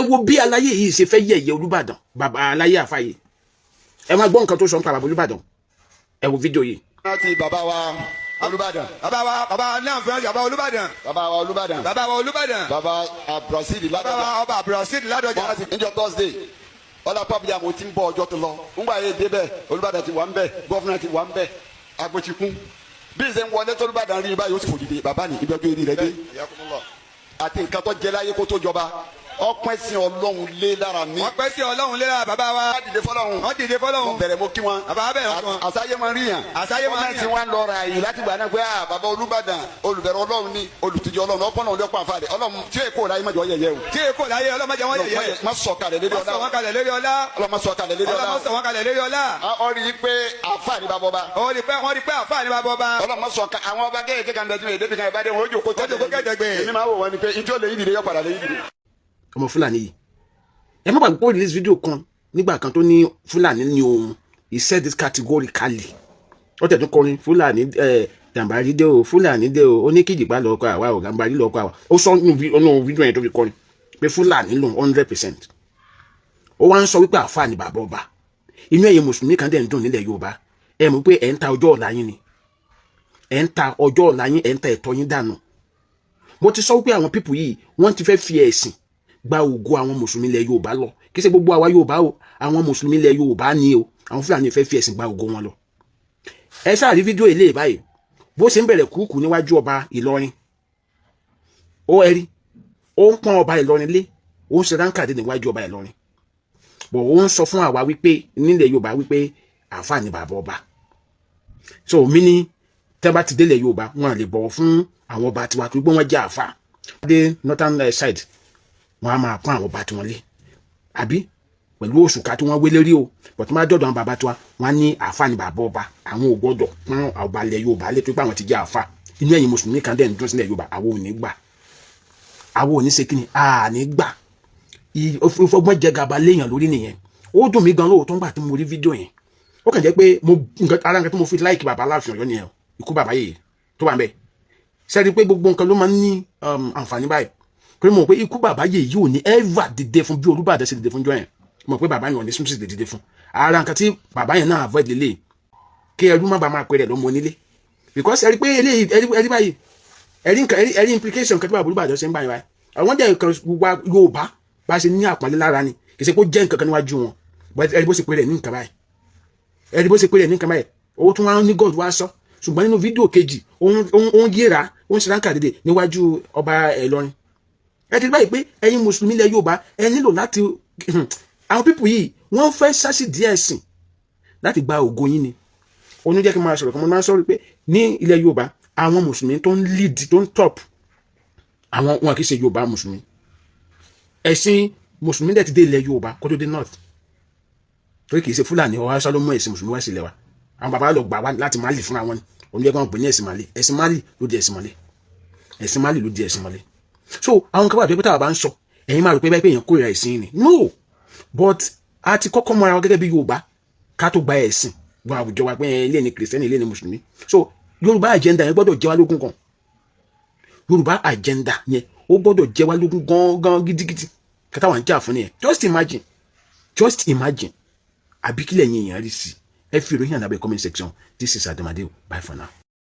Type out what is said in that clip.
wo bí aláyé yìí ṣe fẹ́ yẹ̀yẹ́ Olúbàdàn bàbá aláyé àfàyè ẹ máa gbọ́ nǹkan tó sọ nípa bàbá Olúbàdàn ẹ wo fídíò yìí. láti bàbá wa Olúbàdàn. bàbá náà fẹ́ bàbá Olúbàdàn. bàbá wa Olúbàdàn. bàbá wa Olúbàdàn. bàbá Abdulrasheed Ládọjà. bàbá ọba Abdulrasheed Ládọjà. níjọ́ Thursday ọlá pàbíyà mo ti ń bọ̀ ọjọ́ tó lọ ńgbà yẹn débẹ̀ Olúbàdàn ti wà ń bẹ̀ gọ́fúnà ti wà ń bẹ̀ agbótikún bí ìṣe ń wọlé tó Olúbàdàn rí báyìí ó sì fò dìde bàbá ní ibi ọjọ́ eré rẹ dé àti nǹkan tó jẹ láyé kó tó jọba ọpẹ́ sí Ọlọ́run lé lára mi. ọpẹ́ sí Ọlọ́run lé lára bàbá wa. wọ́n dìde fọlọ́run. wọ́n dìde fọlọ́run. mo bẹ̀rẹ̀ mo kí wọn. bàbá bẹ̀rẹ̀ wọn. àsáyé máa ń rí yàn. àsáyé máa ń rí yàn. wọ́n ti wá lọ ra yìí láti gbà náà pé bàbá Olúbàdàn olùbẹ̀rẹ̀ Ọlọ́run ni olùtìjọ Ọlọ́run ọpọ́n náà lọ́pọ̀ àǹfààní Ọlọ́run tí èkó láyé má jọ yẹ̀yẹ́ o. tí èkó láyé Ọlọ́run má jọ wọ́n yẹ̀yẹ́. má sọ kalẹ̀ lérí ọlá. má sọ kalẹ̀ lérí ọlá. Ọlọ́run má sọ kalẹ̀ lérí ọlá. Ọlọ́run má sọ wọn kalẹ̀ lérí ọlá. ọ rí i pé àǹfààní bá bọ́ bá. wọ́n rí i pé àǹfààní bá bọ́ bá. Ọlọ́run má sọ àwọn ọba kéèké kan bẹ́ẹ̀ tí èdè kan ìbádé wọn ó jòkó tẹ́lẹ̀. èmi máa wò wọn ni pé ìjọ lè yí dìde yọ padà lè yí dìde. ọmọ Fúlàní yìí ẹ má gbàgbé pé ó release video kan nígbà kan tó ní Fúlàní ní ohun he said this categorically ó tẹ̀ tún kọrin Fúlàní Gàmbàrí dé o Fúlàní dé o oníkìjìpá lọ́kọ àwa o Gàmbàrí lọ́kọ àwa ó sọ nínú fídíò yẹn tó fi kọrin pé Fúlàní lòun 100%. ó wá ń sọ wípé àfa ni bàbá ọba inú ẹ̀yẹ mùsùlùmí kan dẹ̀ ń dùn nílẹ̀ Yorùbá ẹ mọ̀ pé ẹ̀ ń ta ọjọ́ ọ̀la yín ni ẹ̀ ń ta ọjọ́ ọ̀la yín ẹ̀ ń ta ẹ̀tọ́ yín dànù. mo ti sọ wípé àwọn pípù yìí wọ́n ti fẹ́ fi ẹ̀sìn gba ògo àwọn mùsùlùmí ilẹ̀ Yorùbá lọ kì í ṣe gbogbo àwa Yorùbá o àwọn mùsùlùmí ilẹ̀ Yorùbá ni o àwọn Fúlàní fẹ́ fi ẹ̀sìn gba ògo wọn lọ. ẹ sáà rí fídíò ilé báyìí bó ṣe ń bẹ̀rẹ̀ kúrúkù níwájú ọba Ìlọrin ó ẹ̀rí ó ń pọ́n ọba Ìlọrin lé ó ń ṣe ránkàdé níwájú ọba Ìlọrin bọ̀ ó ń sọ fún àwa wípé nílẹ̀ Yorùbá wípé àáfàá ni bàbá ọba so mí ní tẹ́ bá ti délẹ̀ Yorùbá wọn lè bọ̀wọ̀ fún àwọn ọba tiwa tó gbé wọn jẹ́ àáfàá dé northern side wọn a máa pọ́n àwọn ọba tí wọ́n lé àbí pẹ̀lú òṣùká tí wọ́n wé lérí o bọ̀tí máa dọ̀dọ̀ àwọn bàbá tiwa wọ́n ní àáfàá ni bàbá ọba àwọn ò gbọ́dọ̀ pọ́n ọba ilẹ̀ Yorùbá lé tó pé àwọn ti jẹ́ àáfàá inú ẹ̀yin mùsùlùmí kan dẹ̀ ń dún sílẹ̀ Yorùbá àwọn ò ní gbà àwọn ò ní ṣe kíni àní gbà ìfọgbọ́n jẹ gàba léèyàn lórí nìyẹn ó dùn mí gan lóòótọ́ nígbà tí mo rí fídíò yẹn ó kàn jẹ́ pé ara nǹkan tí mo fi láìkì bàbá Aláàfin Ọ̀yọ́ nìyẹn ikú bàbá yìí tó wà ń bẹ̀ sẹ́ni pé gbogbo nǹkan ló máa ń ní àǹfààní báyìí pé mo mọ̀ pé ikú bàbá yìí yóò ní ever dìde fún bí Olúbàdàn ṣe dìde fún jọ yẹn mo mọ̀ pé bàbá yẹn ò ní súnmùsì lè dìde fún ara nǹkan tí bàbá yẹn náà avoid lélẹ̀ kí ẹrú má bàa máa pè rẹ̀ lọ́mọ onílé because ẹ̀rí pé ẹ̀rí báyìí ẹ̀rí implication nǹkan tí bàbá Olúbàdàn ṣe ń báyìí báyìí àwọn jẹ́ nǹkan wa Yorùbá bá ṣe ní àpọ́nlé lára ni kì í ṣe kó jẹ́ nǹkan kan níwájú wọn but ẹ̀rí bó ṣe pè rẹ̀ ní nǹkan báyìí ẹ̀rí bó ṣe pè rẹ̀ ní nǹkan báyìí owó tún wá ní God wá sọ ṣùgbọ́n nínú fídíò kejì ó ń yéra ó ń ṣe ránkà dédé níwájú ọba Ìlọrin ẹ ti báyìí pé ẹ̀yin mùsùlùmí ilẹ̀ Yorùbá ẹ nílò láti àwọn pípù yìí wọ́n fẹ́ ṣáṣì díẹ̀ sìn láti gba ògo yín ni onú jẹ́ kí n máa sọ̀rọ̀ kan mo máa ń sọ̀rọ̀ pé ní ilẹ̀ Yorùbá àwọn mùsùlùmí tó ń lead tó ń top àwọn wọn kì í ṣe Yorùbá mùsùlùmí ẹ̀sìn mùsùlùmí dẹ̀ ti dé ilẹ̀ Yorùbá kó tó dé north torí kì í ṣe Fúlàní ọwọ́ aṣọ ló mú ẹ̀sìn mùsùlùmí wá sílẹ̀ wa àwọn bàbá lọ gbà wá láti Mali fúnra wọn òun jẹ́ kí wọ́n pè ní ẹ̀sìn Mali ló di ẹ̀sìn mọ́lẹ̀ ẹ̀sìn Mali ló di ẹ̀sìn mọ́lẹ̀ so àwọn kan wà tó pé táwa bá ń sọ ẹ̀yin máa rò pé báyìí pé èèyàn kórìíra ẹ̀sìn ni no but a ti kọ́kọ́ mọ́ra wa gẹ́gẹ́ bí Yorùbá ká tó gba ẹ̀sìn gba àwùjọ wa pé ilé ni kìrìsìtẹ́nì ilé ni mùsùlùmí so Yorùbá agenda yẹn gbọ́dọ̀ jẹ́ wá lógún kan Yorùbá agenda yẹn ó gbọ́dọ̀ jẹ́ wá lógún gan gidigidi kẹta wà ń jà fún nìyẹn just imagine àbí kílẹ̀ yẹn èèyàn rí sí ẹ fi ìròyìn àdàbẹ̀ comment section. This is Adamadeo. Bye for now.